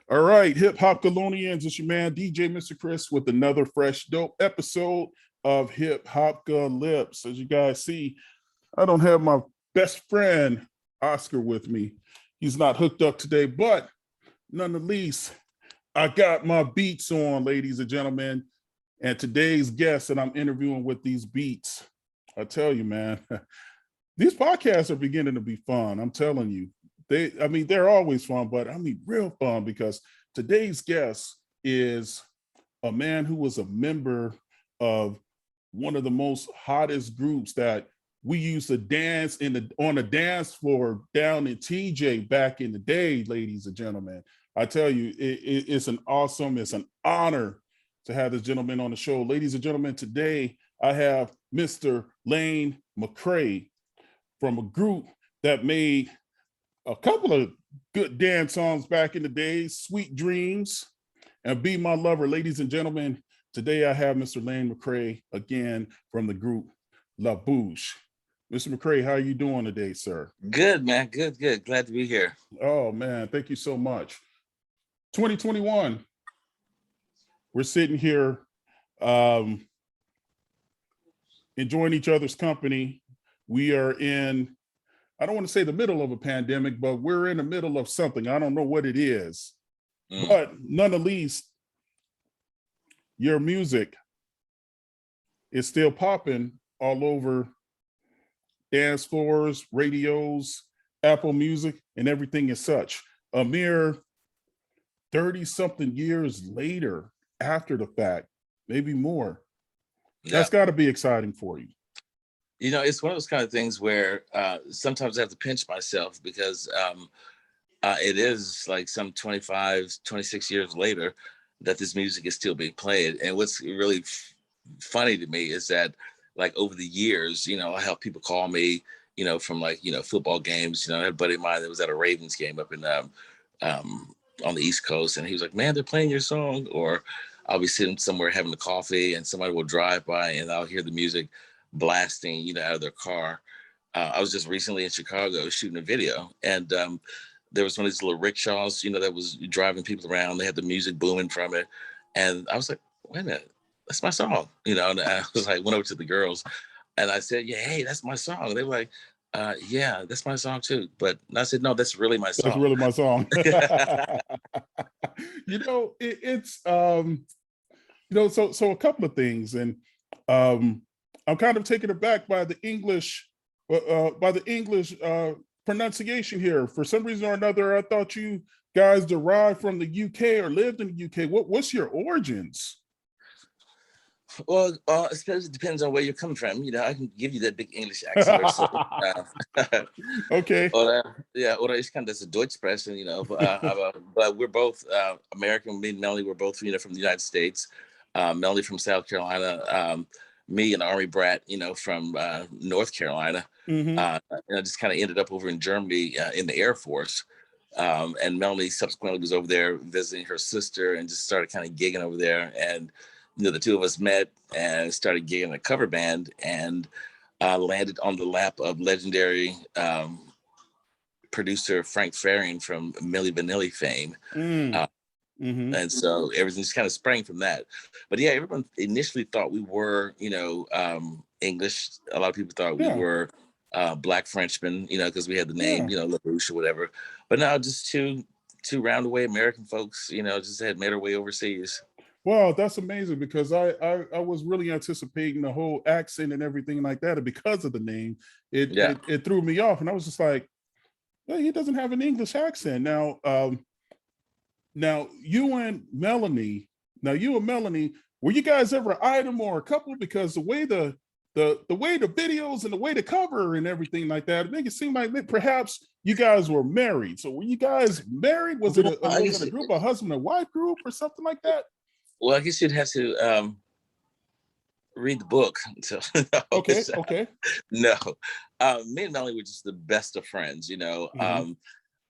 All right, hip hop Colonians, it's your man DJ Mr. Chris with another fresh, dope episode of Hip Hop Lips. As you guys see, I don't have my best friend Oscar with me. He's not hooked up today, but nonetheless, I got my beats on, ladies and gentlemen. And today's guest that I'm interviewing with these beats, I tell you, man, these podcasts are beginning to be fun. I'm telling you. They're always fun, but real fun because today's guest is a man who was a member of one of the most hottest groups that we used to dance on the dance floor down in TJ back in the day, ladies and gentlemen. I tell you, it's an honor to have this gentleman on the show. Ladies and gentlemen, today I have Mr. Lane McCray from a group that made a couple of good dance songs back in the day, Sweet Dreams and Be My Lover. Ladies and gentlemen, today I have Mr. Lane McCray again from the group Bouche. Mr. McCray, how are you doing today, sir? Good, man. Good. Glad to be here. Oh, man. Thank you so much. 2021, we're sitting here enjoying each other's company. We are in, I don't want to say the middle of a pandemic, but we're in the middle of something. I don't know what it is. But nonetheless, your music is still popping all over dance floors, radios, Apple Music, and everything as such. A mere 30-something years later, after the fact, maybe more. Yeah. That's got to be exciting for you. You know, it's one of those kind of things where sometimes I have to pinch myself because it is like some 25, 26 years later that this music is still being played. And what's really funny to me is that, like, over the years, you know, I have people call me, you know, from football games. You know, I had a buddy of mine that was at a Ravens game up in on the East Coast, and he was like, "Man, they're playing your song." Or I'll be sitting somewhere having a coffee, and somebody will drive by, and I'll hear the music blasting, you know, out of their car. I was just recently in Chicago shooting a video, and there was one of these little rickshaws, you know, that was driving people around. They had the music booming from it, and I was like, "Wait a minute, that's my song," you know. And I was like, went over to the girls, and I said, "Yeah, hey, that's my song." They were like, "Yeah, that's my song too." But I said, "No, that's really my song." That's really my song. You know, it's you know, so a couple of things, and I'm kind of taken aback by the English pronunciation here. For some reason or another, I thought you guys derived from the UK or lived in the UK. What's your origins? Well, I suppose it depends on where you're coming from. You know, I can give you that big English accent or so. Okay. Oder ich kann das Deutsch sprechen, you know. But we're both American. Me and Melanie, we're both, you know, from the United States. Melanie from South Carolina. Me, an Army brat, you know, from North Carolina. Mm-hmm. And I just kind of ended up over in Germany in the Air Force. And Melanie subsequently was over there visiting her sister and just started kind of gigging over there. And, you know, the two of us met and started gigging a cover band and landed on the lap of legendary producer Frank Farian from Milli Vanilli fame. Mm-hmm. And so everything just kind of sprang from that. But yeah, everyone initially thought we were, you know, English. A lot of people thought we were Black Frenchmen, you know, because we had the name, you know, LaBouche or whatever. But now just two roundaway American folks, you know, just had made our way overseas. Well, that's amazing because I was really anticipating the whole accent and everything like that, and because of the name, it threw me off, and I was just like, well, he doesn't have an English accent. Now you and Melanie, were you guys ever an item or a couple? Because the way the videos and the way the cover and everything like that, it make it seem like perhaps you guys were married. So were you guys married? Was it a group, a husband and wife group or something like that? Well, I guess you'd have to read the book. So, okay. No, me and Melanie were just the best of friends, you know. Mm-hmm.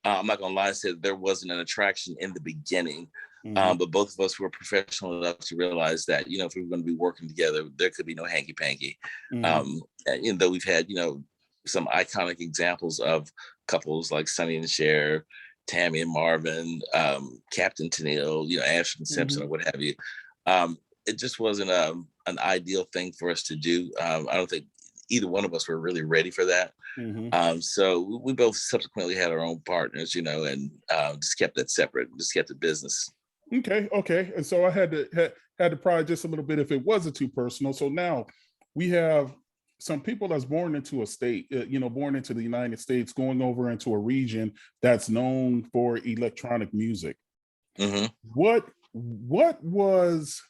I'm not gonna lie, I said there wasn't an attraction in the beginning, Mm-hmm. but both of us were professional enough to realize that, you know, if we were going to be working together, there could be no hanky panky. Mm-hmm. And though we've had, you know, some iconic examples of couples like Sonny and Cher, Tammy and Marvin, Captain Tennille, Ashton Simpson, or what have you. It just wasn't an ideal thing for us to do. I don't think either one of us were really ready for that. So we both subsequently had our own partners, and just kept that separate, just kept the business. Okay. And so I had to pry just a little bit if it wasn't too personal. So now we have some people that's born into a state, born into the United States, going over into a region that's known for electronic music. What was,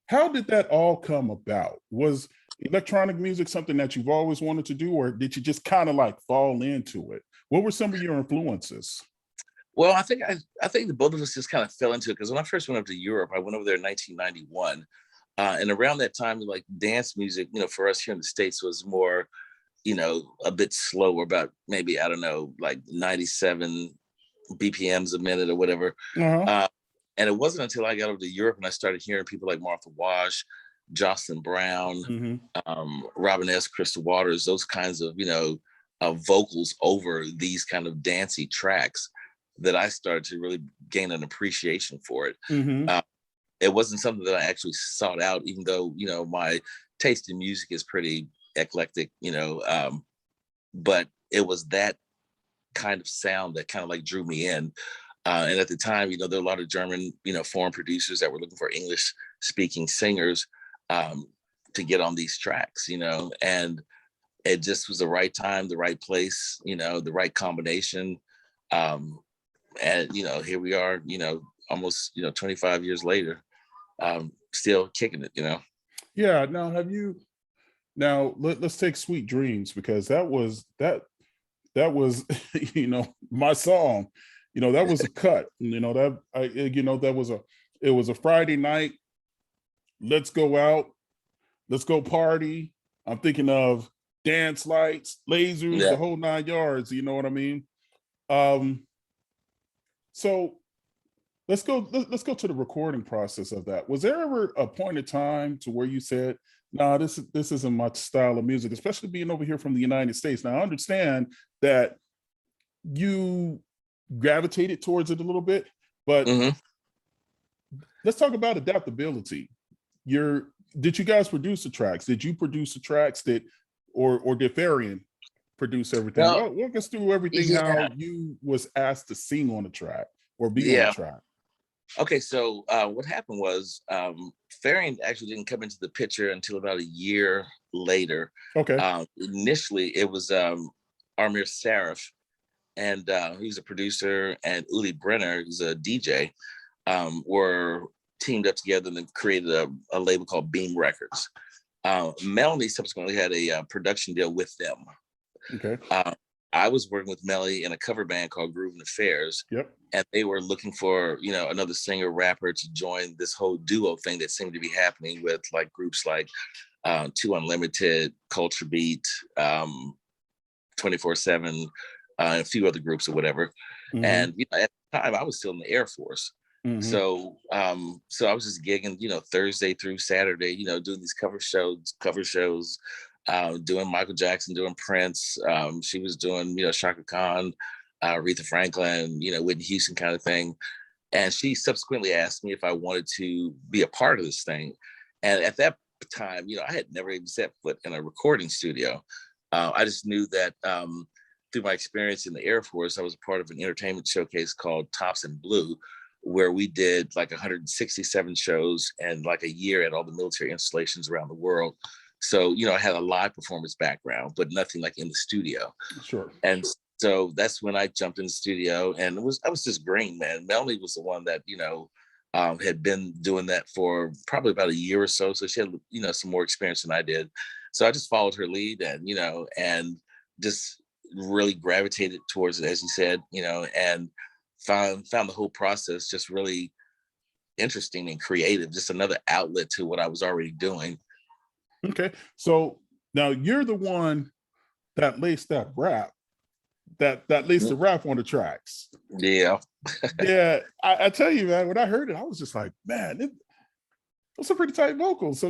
how did that all come about? Was electronic music something that you've always wanted to do, or did you just kind of like fall into it? What were some of your influences? Well, I think the both of us just kind of fell into it, because when I first went over to Europe, I went over there in 1991. And around that time, like dance music, for us here in the States was more, a bit slower, about maybe, I don't know, like 97 BPMs a minute or whatever. And it wasn't until I got over to Europe and I started hearing people like Martha Wash, Jocelyn Brown, Robin S., Crystal Waters, those kinds of, vocals over these kind of dancey tracks, that I started to really gain an appreciation for it. It wasn't something that I actually sought out, even though, my taste in music is pretty eclectic, but it was that kind of sound that kind of like drew me in. And at the time, there were a lot of German, foreign producers that were looking for English speaking singers to get on these tracks, and it just was the right time, the right place, the right combination. And, here we are, almost, 25 years later, still kicking it, Yeah. Now let's take Sweet Dreams, because that was my song. That was a cut. It was a Friday night. Let's go out. Let's go party. I'm thinking of dance lights, lasers, the whole 9 yards. You know what I mean? So let's go to the recording process of that. Was there ever a point in time to where you said, "Nah, this isn't my style of music," especially being over here from the United States? Now, I understand that you gravitated towards it a little bit, but let's talk about adaptability. Did you guys produce the tracks? Did you produce the tracks or did Farian produce everything? Walk us through everything, how you was asked to sing on the track or be on the track. Okay, so what happened was Farian actually didn't come into the picture until about a year later. Okay. Initially, it was Armir Sarif, and he's a producer, and Uli Brenner, who's a DJ, were teamed up together and created a label called Beam Records. Melanie subsequently had a production deal with them. Okay. I was working with Melly in a cover band called Groove and Affairs. Yep. And they were looking for, another singer rapper to join this whole duo thing that seemed to be happening with like groups like 2 Unlimited, Culture Beat, 24/7, and a few other groups or whatever. And at the time I was still in the Air Force. So I was just gigging, Thursday through Saturday, doing these cover shows, doing Michael Jackson, doing Prince. She was doing, Shaka Khan, Aretha Franklin, Whitney Houston kind of thing. And she subsequently asked me if I wanted to be a part of this thing. And at that time, I had never even set foot in a recording studio. I just knew that through my experience in the Air Force, I was a part of an entertainment showcase called Tops in Blue, where we did like 167 shows and like a year at all the military installations around the world. So, I had a live performance background, but nothing like in the studio. Sure. And so that's when I jumped in the studio, and I was just green, man. Melanie was the one that, had been doing that for probably about a year or so. So she had, some more experience than I did. So I just followed her lead and, and just really gravitated towards it, as you said, and found the whole process just really interesting and creative, just another outlet to what I was already doing. Okay. So now you're the one that laced that rap, that laced the rap on the tracks. Yeah. Yeah. I tell you, man, when I heard it, I was just like, man, those are pretty tight vocals. So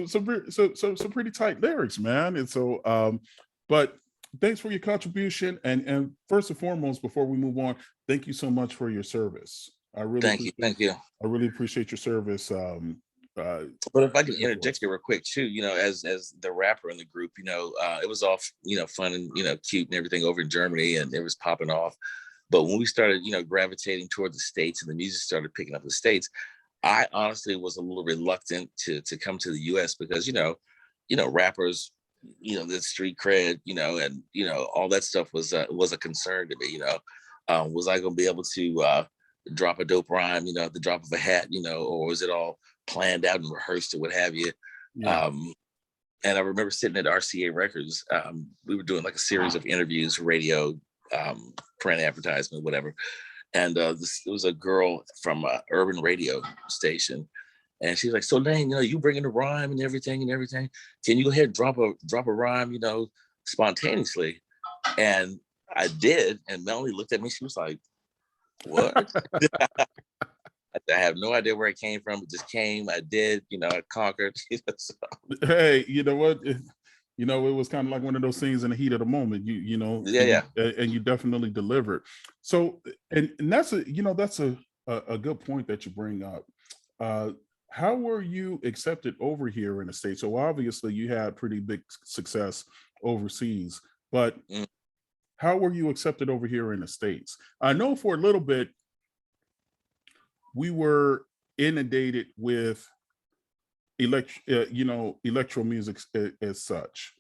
pretty tight lyrics, man. And so, but thanks for your contribution. And first and foremost, before we move on, thank you so much for your service. Thank you, thank you. I really appreciate your service. But if I can interject here real quick too, as the rapper in the group, it was all fun and cute and everything over in Germany, and it was popping off. But when we started, gravitating toward the States and the music started picking up in the States, I honestly was a little reluctant to come to the US because rappers, the street cred, and all that stuff was a concern to me. Was I going to be able to drop a dope rhyme, at the drop of a hat, or was it all planned out and rehearsed or what have you? Yeah. And I remember sitting at RCA Records. We were doing like a series of interviews, radio, print advertisement, whatever. And it was a girl from an urban radio station. And she's like, so Lane, you bringing the rhyme and everything. Can you go ahead and drop a rhyme, spontaneously? And I did. And Melanie looked at me. She was like, what? I have no idea where it came from. It just came. I did, I conquered. So. Hey, you know what? It was kind of like one of those things in the heat of the moment. Yeah. And you definitely delivered. So, and that's a good point that you bring up. How were you accepted over here in the States? So obviously you had pretty big success overseas, but how were you accepted over here in the States? I know for a little bit we were inundated with electro music as such.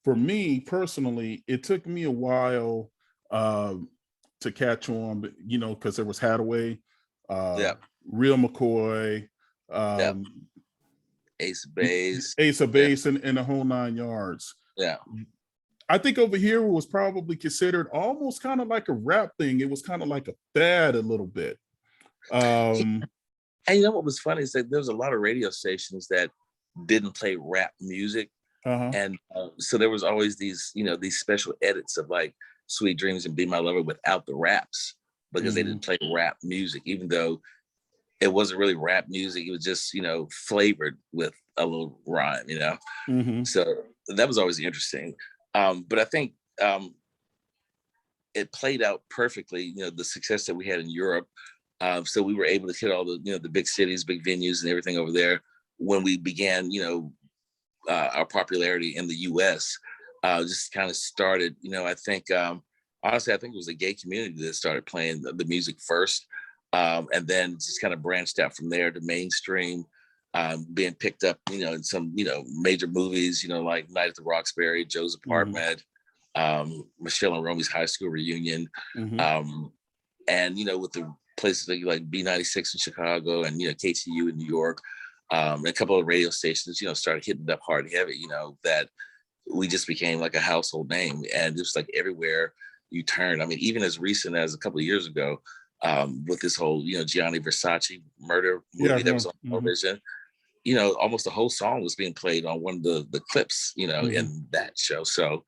For me personally, it took me a while to catch on, because there was Hadaway, Real McCoy, Ace of Base, and the whole 9 yards. Yeah. I think over here was probably considered almost kind of like a rap thing. It was kind of like a fad a little bit. And what was funny is that there was a lot of radio stations that didn't play rap music. And so there was always these special edits of like Sweet Dreams and Be My Lover without the raps, because they didn't play rap music, even though it wasn't really rap music. It was just, flavored with a little rhyme, So that was always interesting. But I think it played out perfectly, the success that we had in Europe. So we were able to hit all the, the big cities, big venues and everything over there when we began, our popularity in the US. Just kind of started, I think, honestly, I think it was the gay community that started playing the music first. And then just kind of branched out from there to mainstream, being picked up, in some, major movies, like Night at the Roxbury, Joe's Apartment, Michelle and Romy's High School Reunion. And, with the places like B96 in Chicago and, KTU in New York, and a couple of radio stations, started hitting it up hard and heavy, that we just became like a household name. And just like everywhere you turn, I mean, even as recent as a couple of years ago, with this whole, Gianni Versace murder movie that was on television, almost the whole song was being played on one of the clips, in that show. So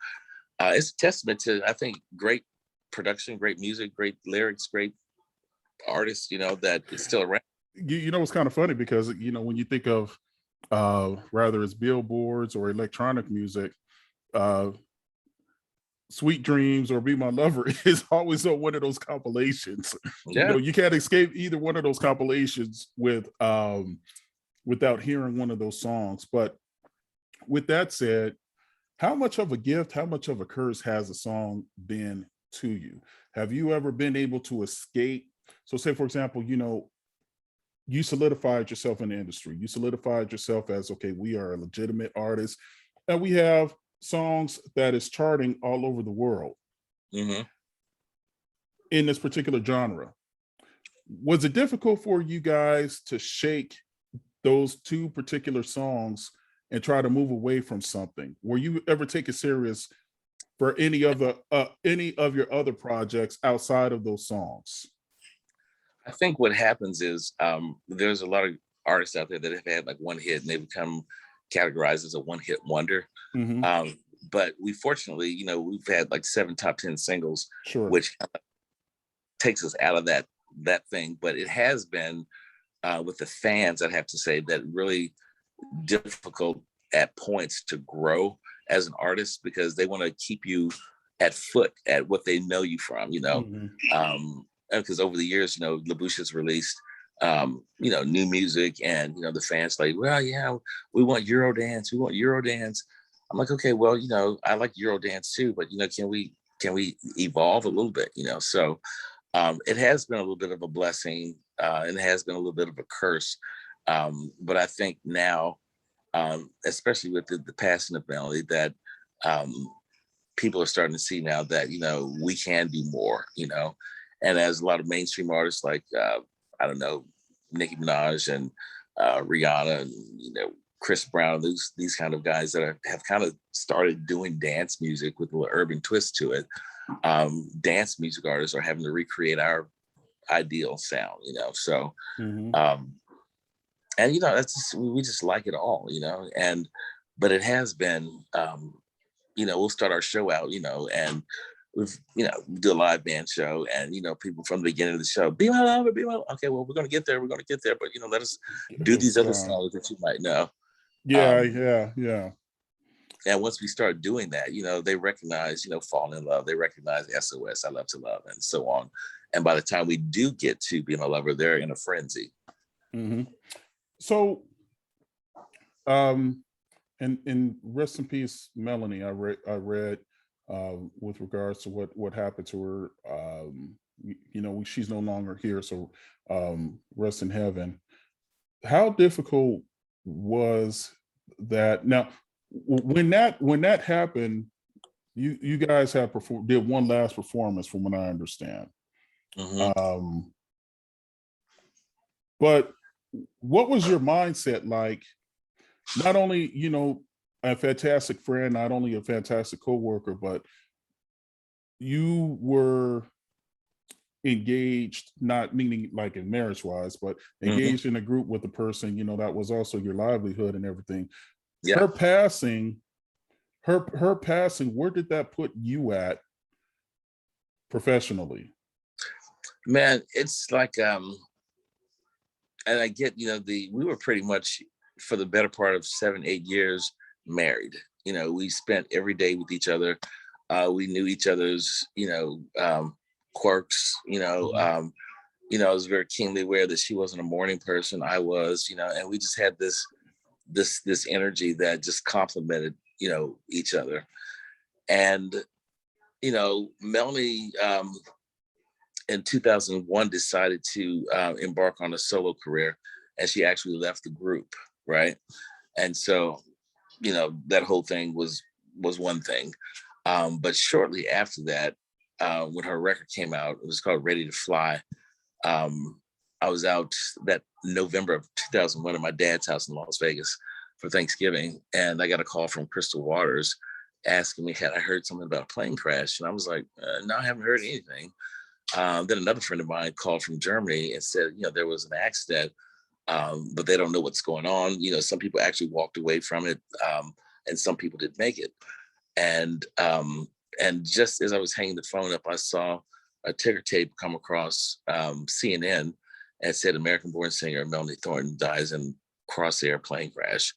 it's a testament to, I think, great production, great music, great lyrics, great artists, that it's still around. It's kind of funny because, when you think of rather it's billboards or electronic music, Sweet Dreams or Be My Lover is always on one of those compilations. Yeah. You can't escape either one of those compilations without hearing one of those songs. But with that said, how much of a gift, how much of a curse has a song been to you? Have you ever been able to escape? So say, for example, you solidified yourself in the industry. You solidified yourself as, okay, we are a legitimate artist and we have songs that is charting all over the world in this particular genre. Was it difficult for you guys to shake those two particular songs and try to move away from something? Were you ever taken serious for any of your other projects outside of those songs? I think what happens is there's a lot of artists out there that have had like one hit and they become categorized as a one-hit wonder. But we fortunately, we've had like 7 top 10 singles, which takes us out of that thing. But it has been with the fans, I'd have to say, that really difficult at points to grow as an artist because they want to keep you at foot at what they know you from, because over the years, LaBouche has released, new music, and the fans like, well, yeah, we want Eurodance, we want Eurodance. I'm like, okay, well, I like Eurodance too, but can we evolve a little bit, So it has been a little bit of a blessing, and it has been a little bit of a curse. But I think now, especially with the passing of Melody, that people are starting to see now that we can do more, and as a lot of mainstream artists like I don't know, Nicki Minaj and Rihanna and Chris Brown, these kind of guys that have kind of started doing dance music with a little urban twist to it. Dance music artists are having to recreate our ideal sound, So, Mhm. and that's we just like it all, and but it has been, we'll start our show out, and we've, do a live band show, and people from the beginning of the show, be my lover, be my, okay, well, we're gonna get there, but let us do these other songs that you might know. Yeah, yeah. And once we start doing that, they recognize, Fall in Love, they recognize SOS, I Love to Love, and so on. And by the time we do get to Be My Lover, they're in a frenzy. Hmm. So, and rest in peace, Melanie. I read with regards to what happened to her. She's no longer here, so rest in heaven. How difficult was that? Now, when that happened, you guys did one last performance, from what I understand. Mm-hmm. But what was your mindset like? Not only a fantastic friend, not only a fantastic coworker, but you were engaged, not meaning like in marriage wise, but engaged in a group with a person that was also your livelihood and everything. Yeah. Her passing, where did that put you at professionally? Man, it's like and I get, we were pretty much, for the better part of 7-8 years, married. We spent every day with each other. We knew each other's, quirks. I was very keenly aware that she wasn't a morning person. I was, and we just had this energy that just complemented, each other. And, Melanie, in 2001 decided to embark on a solo career, and she actually left the group, right? And so that whole thing was one thing, but shortly after that, when her record came out, it was called Ready to Fly. I was out that November of 2001 at my dad's house in Las Vegas for Thanksgiving, and I got a call from Crystal Waters asking me had I heard something about a plane crash, and I was like, no, I haven't heard anything. Then another friend of mine called from Germany and said, there was an accident, but they don't know what's going on. Some people actually walked away from it, and some people didn't make it. And just as I was hanging the phone up, I saw a ticker tape come across CNN and said American-born singer Melanie Thornton dies in cross-air plane crash.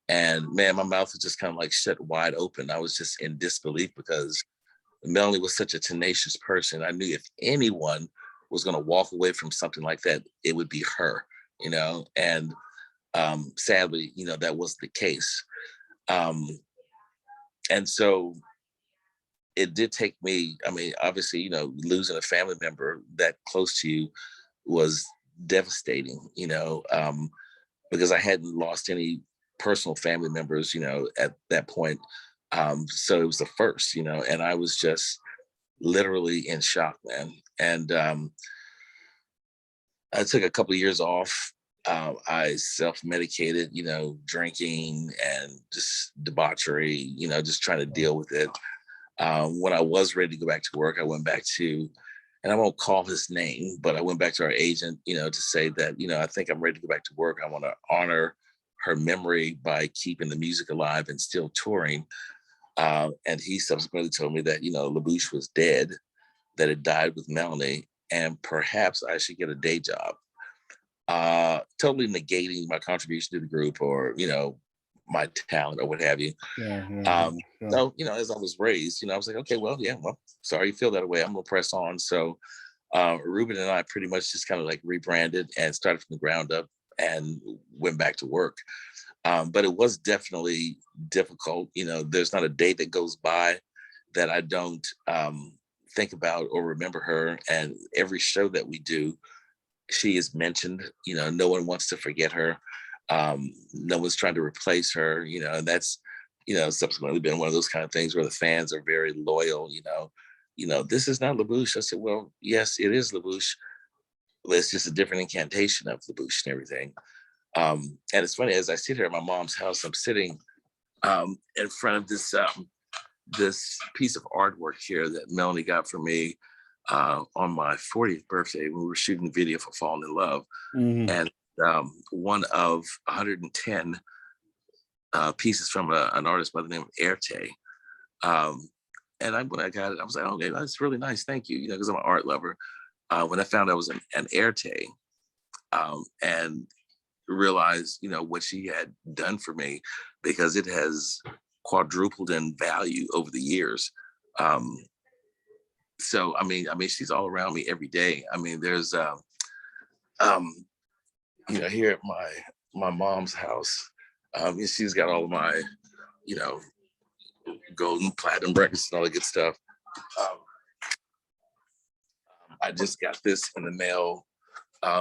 And man, my mouth was just kind of like shut wide open. I was just in disbelief because Melanie was such a tenacious person. I knew if anyone was going to walk away from something like that, it would be her, and sadly, that was the case. And so it did take me, I mean, obviously, losing a family member that close to you was devastating, because I hadn't lost any personal family members, at that point. So it was the first, and I was just literally in shock, man. And I took a couple of years off. I self-medicated, drinking and just debauchery, just trying to deal with it. When I was ready to go back to work, I went back to, and I won't call his name, but I went back to our agent, to say that, I think I'm ready to go back to work. I want to honor her memory by keeping the music alive and still touring. And he subsequently told me that, LaBouche was dead, that it died with Melanie, and perhaps I should get a day job. Totally negating my contribution to the group or, my talent or what have you. Yeah. So, as I was raised, I was like, okay, well, yeah, well, sorry you feel that way. I'm gonna press on. So Ruben and I pretty much just kind of like rebranded and started from the ground up and went back to work. But it was definitely difficult. There's not a day that goes by that I don't think about or remember her. And every show that we do, she is mentioned. No one wants to forget her. No one's trying to replace her. And that's subsequently been one of those kind of things where the fans are very loyal. This is not LaBouche. I said, well, yes, it is LaBouche. It's just a different incantation of LaBouche and everything. And it's funny, as I sit here at my mom's house, I'm sitting in front of this piece of artwork here that Melanie got for me on my 40th birthday when we were shooting the video for Falling in Love. Mhm. And one of 110 pieces from an artist by the name of Erte. And when I got it, I was like, okay, that's really nice. Thank you. Because I'm an art lover. When I found out it was an Erte and realized, what she had done for me, because it has quadrupled in value over the years. So, I mean, she's all around me every day. I mean, there's, here at my mom's house, she's got all of my, golden platinum records and all the good stuff. I just got this in the mail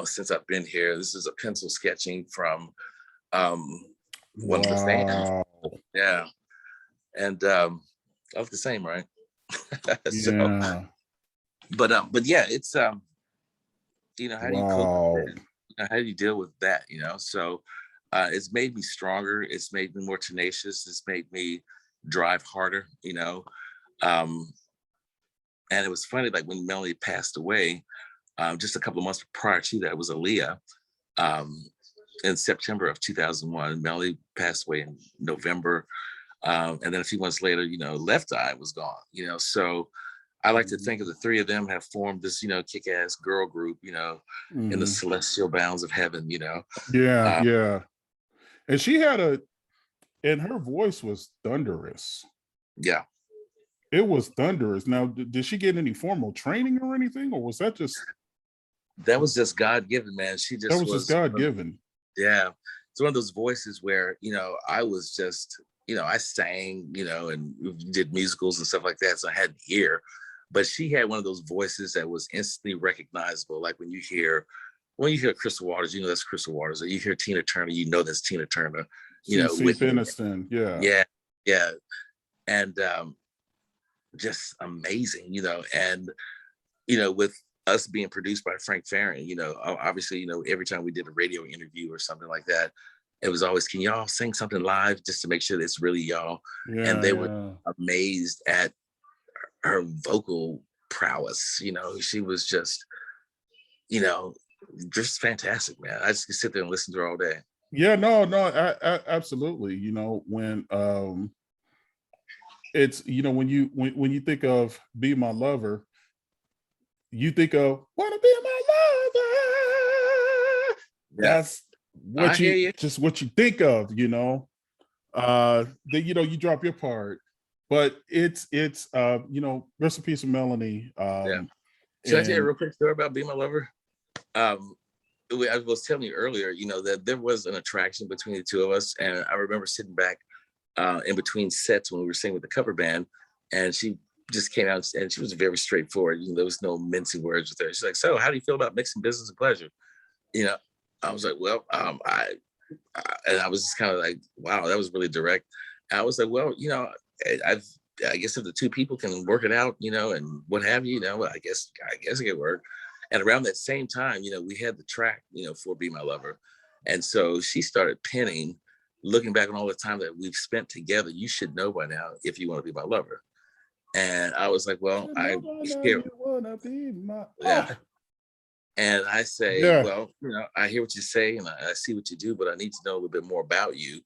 since I've been here. This is a pencil sketching from one of the fans. Yeah. And I was the same, right? So, Yeah. but yeah, it's how do you Wow. cope with it? How do you deal with that? So it's made me stronger. It's made me more tenacious. It's made me drive harder. And it was funny, like when Melanie passed away, just a couple of months prior to that, it was Aaliyah in September of 2001. Melanie passed away in November. And then a few months later, Left Eye was gone, so I like to think of the three of them have formed this, kick-ass girl group, in the Mhm. celestial bounds of heaven, Yeah, Uh, yeah. And she had and her voice was thunderous. yeah, It was thunderous. Now, did she get any formal training or anything, or was that that was just God given, man. She just just was, God given? yeah. It's one of those voices where, I was just, I sang, and did musicals and stuff like that. So I had an ear, but she had one of those voices that was instantly recognizable. Like when you hear Crystal Waters, that's Crystal Waters. Or you hear Tina Turner, that's Tina Turner. CC Whitney, Peniston, yeah. yeah, yeah, and just amazing, and with us being produced by Frank Farron, obviously, every time we did a radio interview or something like that, it was always, can y'all sing something live just to make sure that it's really y'all? Yeah, And they were yeah. amazed at her vocal prowess. She was just, just fantastic, man. I just could sit there and listen to her all day. Yeah, no, absolutely. When it's when you think of Be My Lover, you think of Wanna Be My Lover. Yeah, That's I hear you. what you think of, then you drop your part. But it's rest in peace of Melanie. Yeah. Should I tell you a And real quick story about Be My Lover? I was telling you earlier, that there was an attraction between the two of us. And I remember sitting back in between sets when we were singing with the cover band, and she just came out and she was very straightforward. There was no mincing words with her. She's like, so how do you feel about mixing business and pleasure? I was like, well, and I was just kind of like, wow, that was really direct. I was like, well, I guess if the two people can work it out, and what have you, I guess it could work. And around that same time, we had the track, for Be My Lover. And so she started penning, looking back on all the time that we've spent together, you should know by now if you want to be my lover. And I was like, well, I hear, you wanna be my yeah. And I say, yeah. well, I hear what you say and I see what you do, but I need to know a little bit more about you.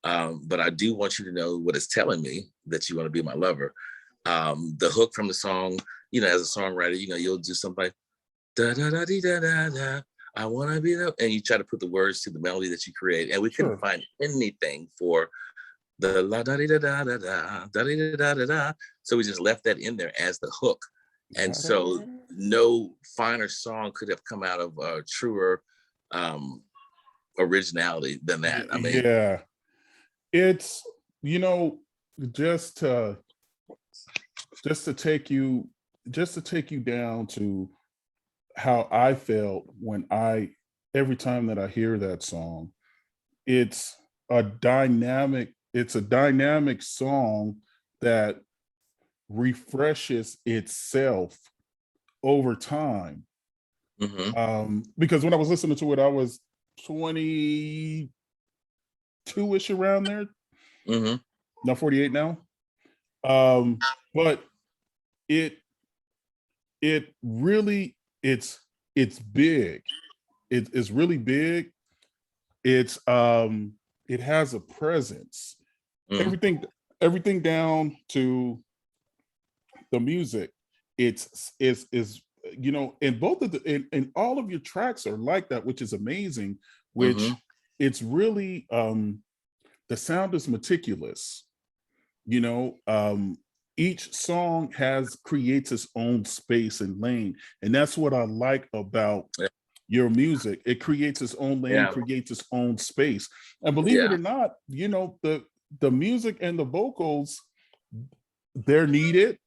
But I do want you to know what it's telling me, that you want to be my lover. The hook from the song, as a songwriter, you'll do something like, da da da dee, da da da. I want to be the, and you try to put the words to the melody that you create. And we couldn't find anything for the la da dee da da da da da dee da da da da. So we just left that in there as the hook. And so no finer song could have come out of truer originality than that. I mean, Yeah, it's, you know, just to just to take you just to take you down to how I felt when I every time that I hear that song. It's it's a dynamic song that refreshes itself over time. mhm, Because when I was listening to it, I was 22-ish around there. mhm, Now 48 now. But it it really it's big. It's really big. It's it has a presence. mhm, Everything everything down to the music. Is you know, and both of the and all of your tracks are like that, which is amazing, which mhm. it's really the sound is meticulous, you know. Each song has creates its own space and lane, and that's what I like about Yeah, your music. It creates its own lane, yeah, creates its own space. And believe it yeah, or not, you know, the music and the vocals, they're needed,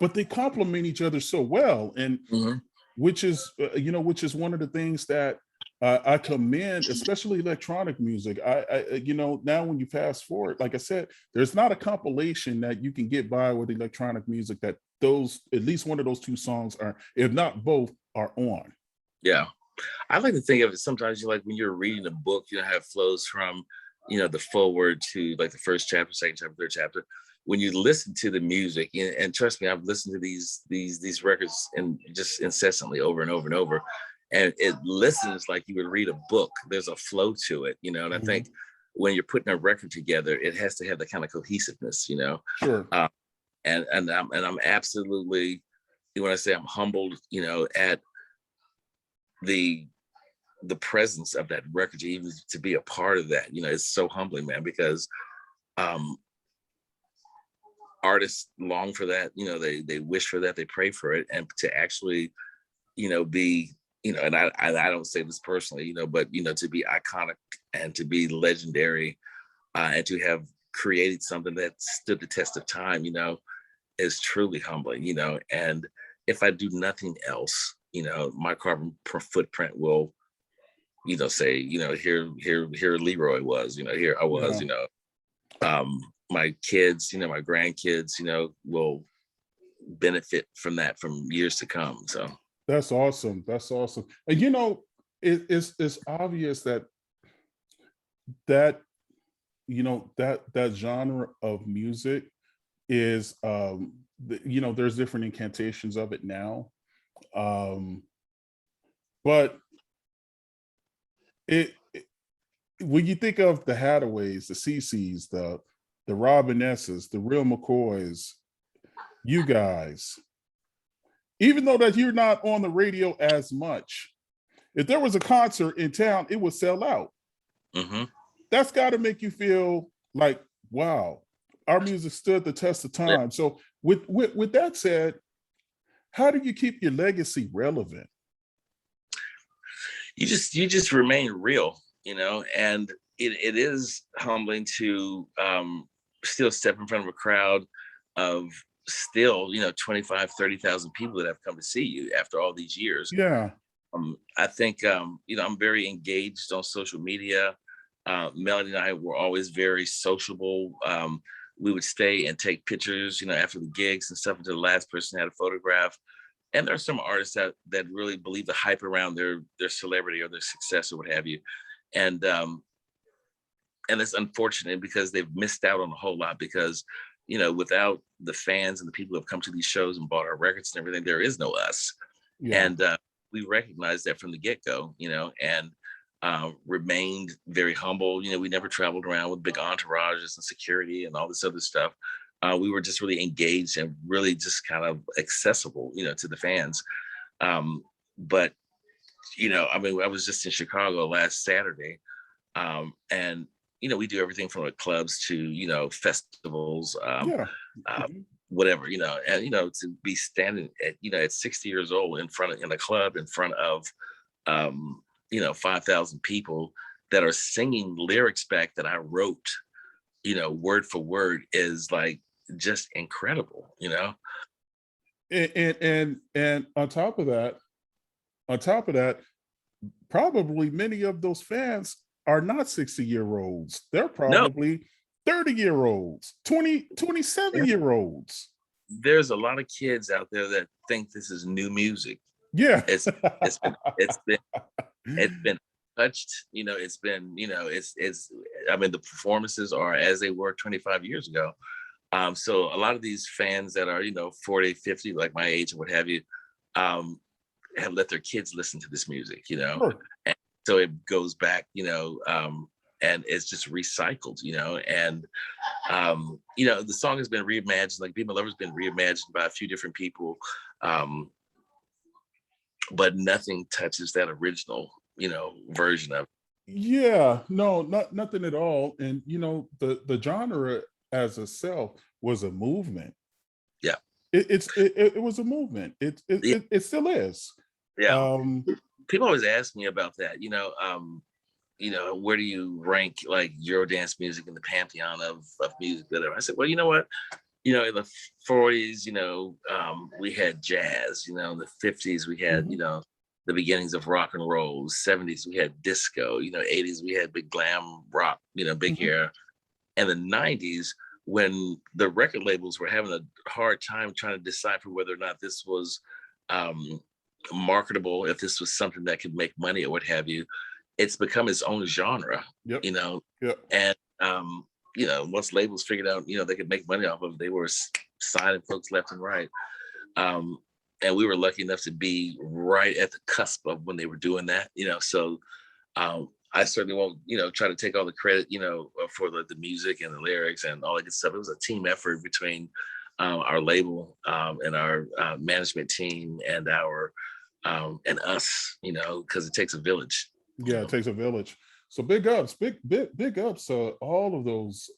but they complement each other so well. And mhm, which is you know, which is one of the things that I commend, especially electronic music. You know, now when you fast forward, like I said, there's not a compilation that you can get by with electronic music that those at least one of those two songs are, if not both, are on. yeah. I like to think of it sometimes, you like when you're reading a book, you know, how it flows from, you know, the forward to like the first chapter, second chapter, third chapter. When you listen to the music, and trust me, I've listened to these records and just incessantly over and over and over, and it listens like you would read a book. There's a flow to it, you know. And I think Mhm. when you're putting a record together, it has to have the kind of cohesiveness, you know. Sure. Uh, and I'm absolutely, when I say I'm humbled, you know, at the the presence of that record, even to be a part of that, you know, it's so humbling, man, because um artists long for that, you know, they wish for that, they pray for it, and to actually, you know, be, you know, and I don't say this personally, you know, but you know, to be iconic and to be legendary, and to have created something that stood the test of time, you know, is truly humbling, you know. And if I do nothing else, you know, my carbon footprint will, you know, say, you know, here Leroy was, you know, here I was, Yeah. you know. My kids, you know, my grandkids, you know, will benefit from that from years to come. So That's awesome. That's awesome. And you know, it's obvious that that you know that genre of music is you know, there's different incantations of it now. Um but it when you think of the Hataways, the CCs, the Robinesses, the Real McCoys, you guys, even though that you're not on the radio as much, if there was a concert in town, it would sell out. mhm. That's got to make you feel like, wow, our music stood the test of Yeah, time. So with that said, how do you keep your legacy relevant? you just remain real, you know. And it is humbling to still step in front of a crowd of still, you know, 25, 30,000 people that have come to see you after all these years. Yeah. I think, you know, I'm very engaged on social media. Melody and I were always very sociable. We would stay and take pictures, you know, after the gigs and stuff until the last person had a photograph. And there are some artists that really believe the hype around their celebrity or their success or what have you. And and it's unfortunate because they've missed out on a whole lot, because, you know, without the fans and the people who have come to these shows and bought our records and everything, there is no us. Yeah. And we recognized that from the get-go, you know. And remained very humble. You know, we never traveled around with big entourages and security and all this other stuff. We were just really engaged and really just kind of accessible, you know, to the fans. But you know, I mean, I was just in Chicago last Saturday, and you know, we do everything from like clubs to, you know, festivals. Yeah. Uh, Mhm. whatever, and to be standing at at 60 years old in a club in front of 5,000 people that are singing lyrics back that I wrote, word for word, is like just incredible. And on top of that, probably many of those fans are not 60-year-olds. They're No, probably 30-year-olds, 27-year-olds. there's a lot of kids out there that think this is new music. Yeah. It's been touched, it's been, I mean, the performances are as they were 25 years ago. So a lot of these fans that are, 40, 50, like my age or what have you, have let their kids listen to this music, Sure. and so it goes back, and it's just recycled, and the song has been reimagined, like Be My Lover's been reimagined by a few different people, but nothing touches that original, version of it. Yeah, no, nothing at all. And the genre as itself was a movement. Yeah. It was a movement. Yeah. It still is. Yeah. People always ask me about that, where do you rank like Eurodance music in the pantheon of music, whatever. I said, well, you know what? In the 40s, we had jazz, in the 50s, we had, the beginnings of rock and roll. 70s, we had disco, 80s, we had big glam rock, big hair. And the 90s, when the record labels were having a hard time trying to decipher whether or not this was marketable, if this was something that could make money or what have you, it's become its own genre. Yep. Yep. And once labels figured out they could make money off of it, they were signing folks left and right. And we were lucky enough to be right at the cusp of when they were doing that, so I certainly won't try to take all the credit for the music and the lyrics and all that good stuff. It was a team effort between our label and our management team and our and us, because it takes a village. Yeah, it takes a village. So big ups to all of those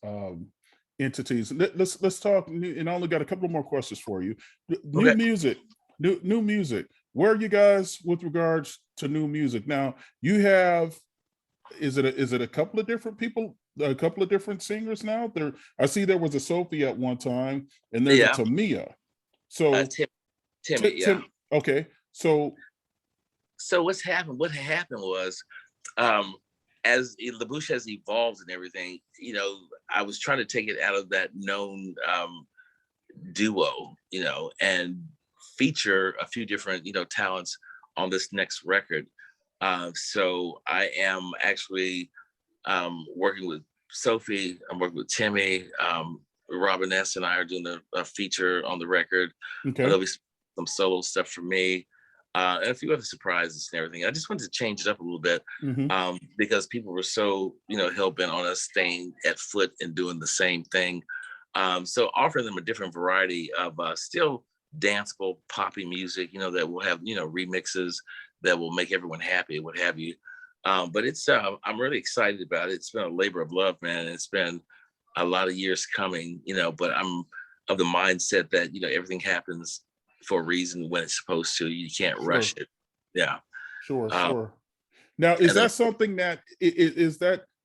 entities. Let's talk. And I only got a couple more questions for you. New music. New music. Where are you guys with regards to new music? Now you have. Is it a couple of different people? A couple of different singers now. I see there was a Sophie at one time, and there's a Tamia. So Timmy, yeah. Okay, so what happened was, as the Bouche has evolved and everything, I was trying to take it out of that known duo, and feature a few different, talents on this next record. So I am actually working with Sophie. I'm working with Timmy. Robin S. and I are doing a feature on the record. Okay. There'll be some solo stuff for me. And a few other surprises and everything. I just wanted to change it up a little bit, because people were so, hell-bent on us staying at foot and doing the same thing. So offering them a different variety of still danceable, poppy music, that will have, remixes that will make everyone happy, what have you. But it's, I'm really excited about it. It's been a labor of love, man. It's been a lot of years coming, but I'm of the mindset that, everything happens for a reason when it's supposed to. You can't rush it. Yeah. Sure. Now, is that something that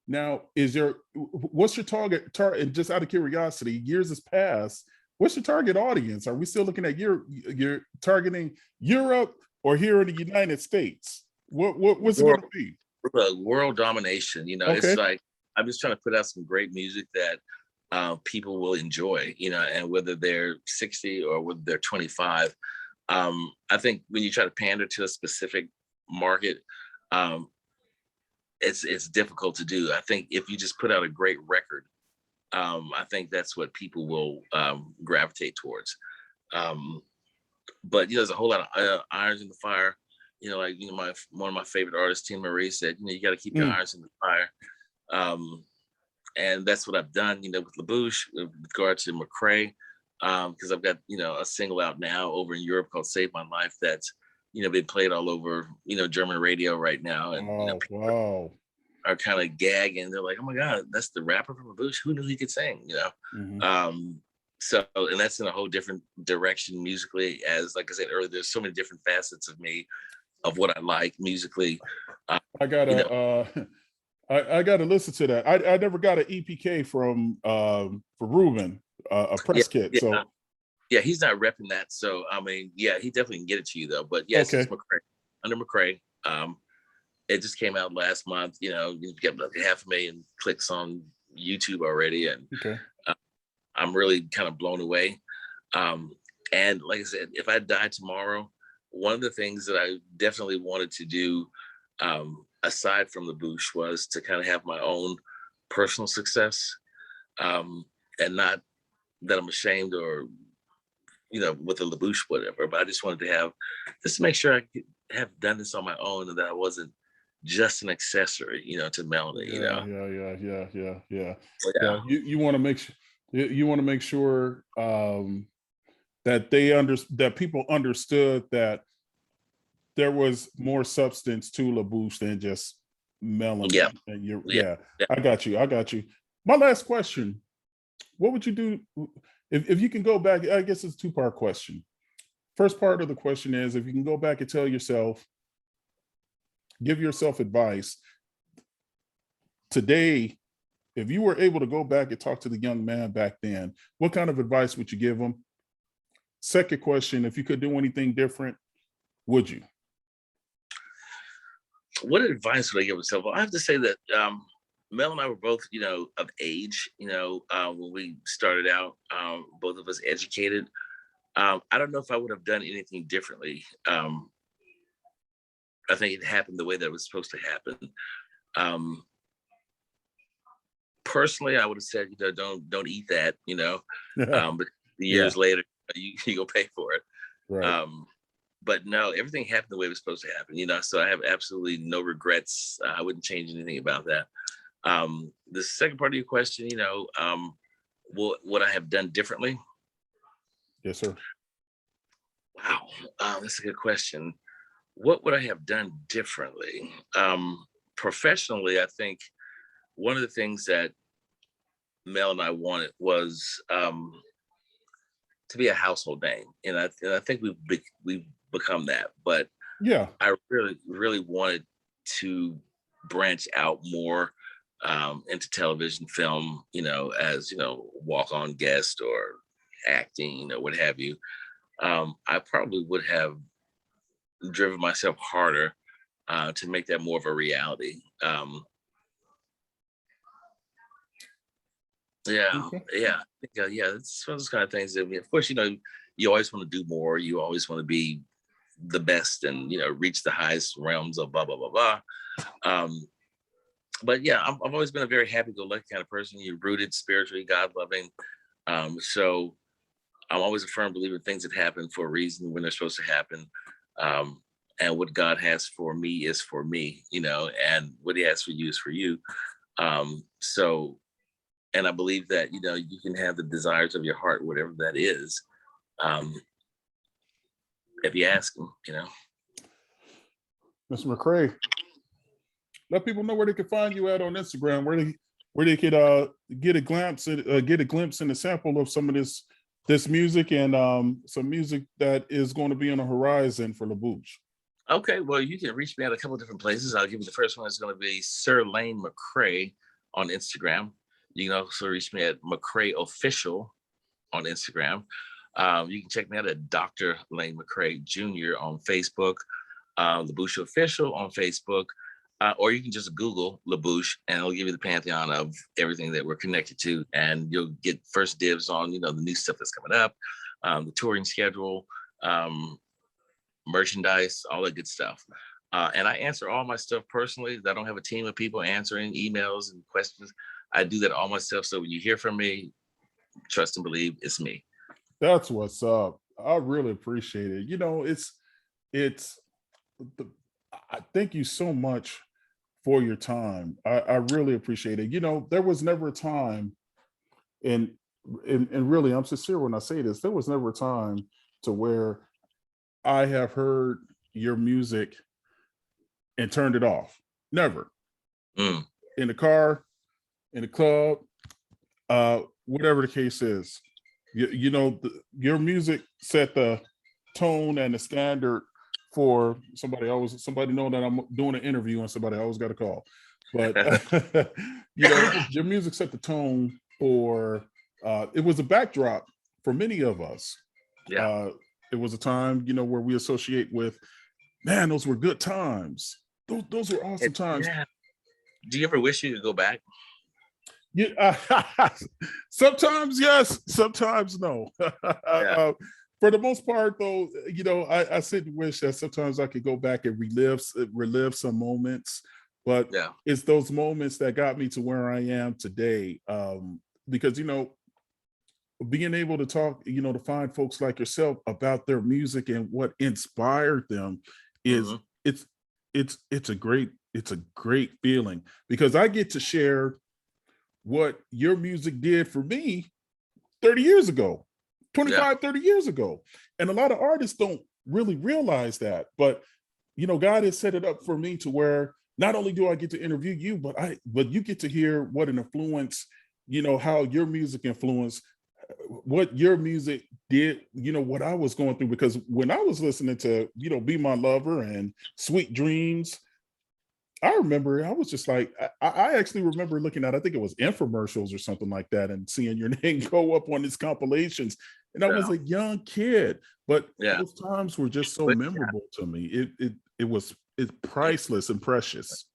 what's your target? And just out of curiosity, years has passed. What's your target audience? Are we still looking at you're targeting Europe or here in the United States? What's it going to be? World domination. Okay. It's like I'm just trying to put out some great music that people will enjoy, and whether they're 60 or whether they're 25. I think when you try to pander to a specific market, it's difficult to do. I think if you just put out a great record, I think that's what people will gravitate towards. But there's a whole lot of irons in the fire. One of my favorite artists, Tina Marie, said, you got to keep your irons in the fire. And that's what I've done, with La Bouche, with regard to McCray, because I've got, a single out now over in Europe called Save My Life that's, been played all over, German radio right now. And, wow. Are kind of gagging. They're like, oh my God, that's the rapper from La Bouche. Who knew he could sing, So, and that's in a whole different direction musically. As like I said earlier, there's so many different facets of me, of what I like musically. I You know, gotta I gotta listen to that. I never got an EPK from for Ruben, a yeah, press kit. yeah, So yeah. He's not repping that, so I mean, yeah, he definitely can get it to you though. But yes, it's okay. McCray, under McCray. It just came out last month. You know, you get like 500,000 clicks on YouTube already, and Okay. I'm really kind of blown away. Um, and like I said, if I die tomorrow, one of the things that I definitely wanted to do, aside from the Bouche, was to kind of have my own personal success, and not that I'm ashamed or with the LaBouche, whatever. But I just wanted to have, just to make sure I could have done this on my own and that I wasn't just an accessory, to Melanie. Yeah. So, Yeah. yeah, You want to make sure you want to make sure that that people understood that there was more substance to LaBouche than just yeah, Melanie. And yeah, yeah. I got you. I got you. My last question: what would you do if you can go back? I guess it's a two-part question. First part of the question is, if you can go back and give yourself advice today, if you were able to go back and talk to the young man back then, what kind of advice would you give him? Second question, if you could do anything different, would you? What advice would I give myself? Well, I have to say that Mel and I were both, of age, when we started out, both of us educated. I don't know if I would have done anything differently. I think it happened the way that it was supposed to happen. Um, Personally, I would have said, don't eat that, but Yeah, years later, you go pay for it. right. But no, everything happened the way it was supposed to happen, so I have absolutely no regrets. I wouldn't change anything about that. The second part of your question, what I have done differently? Yes, sir. Wow, that's a good question. What would I have done differently? Professionally, I think one of the things that Mel and I wanted was to be a household name, and I think we've become that. But Yeah. I really, really wanted to branch out more into television, film, as walk on guest or acting, what have you. I probably would have driven myself harder to make that more of a reality. Yeah, Okay. yeah, I think, yeah. It's one of those kind of things that, of course, you always want to do more. You always want to be the best and reach the highest realms of blah blah blah blah. Um, but yeah, I've always been a very happy-go-lucky kind of person. You're rooted spiritually, God-loving. So I'm always a firm believer in things that happen for a reason when they're supposed to happen. Um, and what God has for me is for me, and what He has for you is for you. So, and I believe that you can have the desires of your heart, whatever that is, um, if you ask Him. Mr. McCray, let people know where they can find you at on Instagram, where they could get a glimpse and a sample of some of this music and some music that is going to be on the horizon for LaBouche. Okay, well, you can reach me at a couple of different places. I'll give you the first one. It's going to be Sir Lane McCray on Instagram. You can also reach me at McCray Official on Instagram. You can check me out at Dr. Lane McCray Jr. on Facebook, LaBouche Official on Facebook, or you can just Google LaBouche and it'll give you the pantheon of everything that we're connected to, and you'll get first dibs on the new stuff that's coming up, the touring schedule, merchandise, all that good stuff. And I answer all my stuff personally. I don't have a team of people answering emails and questions. I do that all myself. So when you hear from me, trust and believe it's me. That's what's up. I really appreciate it. It's I thank you so much for your time. I really appreciate it. There was never a time, and and really, I'm sincere when I say this. There was never a time to where I have heard your music and turned it off. Never. Mm. In the car, in the club, whatever the case is. You know, your music set the tone and the standard for somebody. Somebody know that I'm doing an interview and somebody I always got to call. But you know, your music set the tone for. It was a backdrop for many of us. Yeah. Uh, it was a time, you know, where we associate with, man, those were good times. Those were awesome times. Yeah. Do you ever wish you could go back? Yeah, sometimes yes, sometimes no. Yeah. For the most part, though, you know, I sit and wish that sometimes I could go back and relive some moments. But Yeah. it's those moments that got me to where I am today. Because you know, being able to talk, you know, to find folks like yourself about their music and what inspired them is Hmm. it's it's a great feeling because I get to share what your music did for me 30 years ago, Yeah. 25, 30 years ago. And a lot of artists don't really realize that. But you know, God has set it up for me to where not only do I get to interview you, but you get to hear what an influence, you know, how your music influenced what your music did, you know, what I was going through. Because when I was listening to, you know, Be My Lover and Sweet Dreams, I remember I was just like, I actually remember looking at, I think it was infomercials or something like that, and seeing your name go up on these compilations. And I was Yeah. a young kid, but Yeah. those times were just so But memorable to me. It's priceless and precious.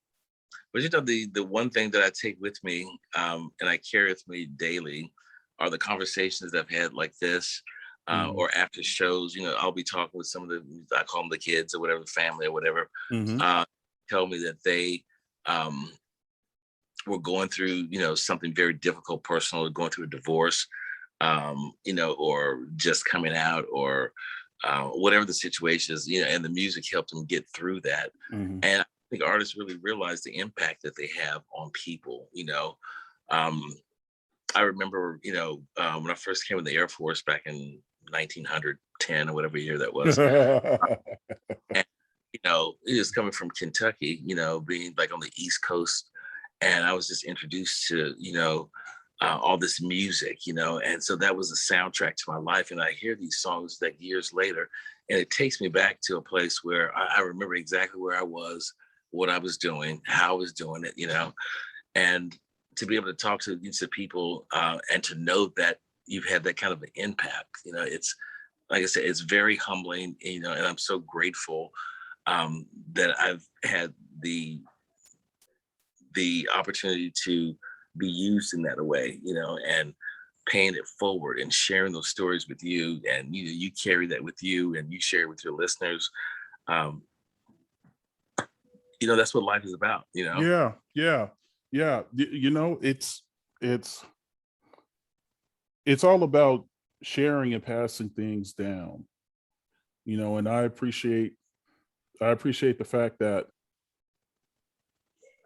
But you know, the one thing that I take with me, and I carry with me daily, are the conversations I've had like this, Mhm, or after shows. You know, I'll be talking with some of the, I call them the kids or whatever, family or whatever. mhm, Uh, Tell me that they um, were going through, you know, something very difficult, personal, going through a divorce, you know, or just coming out, or whatever the situation is, you know, and the music helped them get through that. mhm. And I think artists really realize the impact that they have on people, you know. Um, I remember, you know, when I first came in the Air Force back in 1910 or whatever year that was, and, you know, it was coming from Kentucky, you know, being like on the East Coast. And I was just introduced to, you know, all this music, you know, and so that was a soundtrack to my life. And I hear these songs like years later, and it takes me back to a place where I remember exactly where I was, what I was doing, how I was doing it, you know, and to be able to talk to these people, and to know that you've had that kind of an impact, you know, it's like I said, it's very humbling, you know, and I'm so grateful, that I've had the opportunity to be used in that way, you know, and paying it forward and sharing those stories with you, and you know, you carry that with you and you share it with your listeners. Um, you know, that's what life is about, you know. Yeah, yeah, yeah. You know, it's it's all about sharing and passing things down, you know, and I appreciate the fact that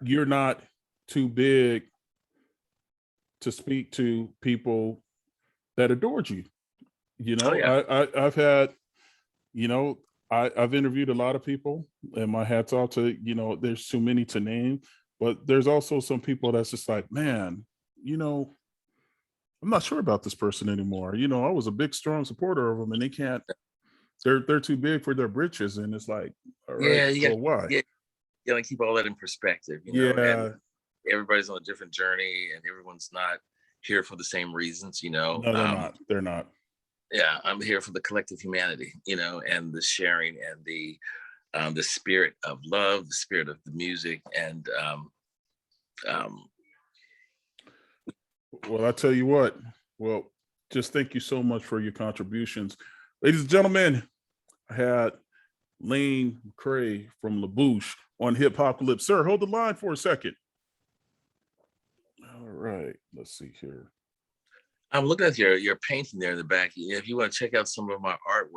you're not too big to speak to people that adored you. You Oh know, yeah. I've had, you know, I've interviewed a lot of people, and my hats off to, you know, there's too many to name, but there's also some people that's just like, man, you know, I'm not sure about this person anymore. You know, I was a big, strong supporter of them, and they can't. They're too big for their britches, and it's like, all right, Yeah, you got, well, why? yeah, you got to keep all that in perspective, you know, and Yeah, everybody's on a different journey and everyone's not here for the same reasons, you know. no, they're not. They're not. Yeah, I'm here for the collective humanity, you know, and the sharing and the spirit of love, the spirit of the music, and um, Well, I tell you what. Well, just thank you so much for your contributions, ladies and gentlemen. I had Lane McCray from Bouche on Hip Hop Lips. Sir, hold the line for a second. All right, let's see here. I'm looking at your painting there in the back. If you want to check out some of my artwork.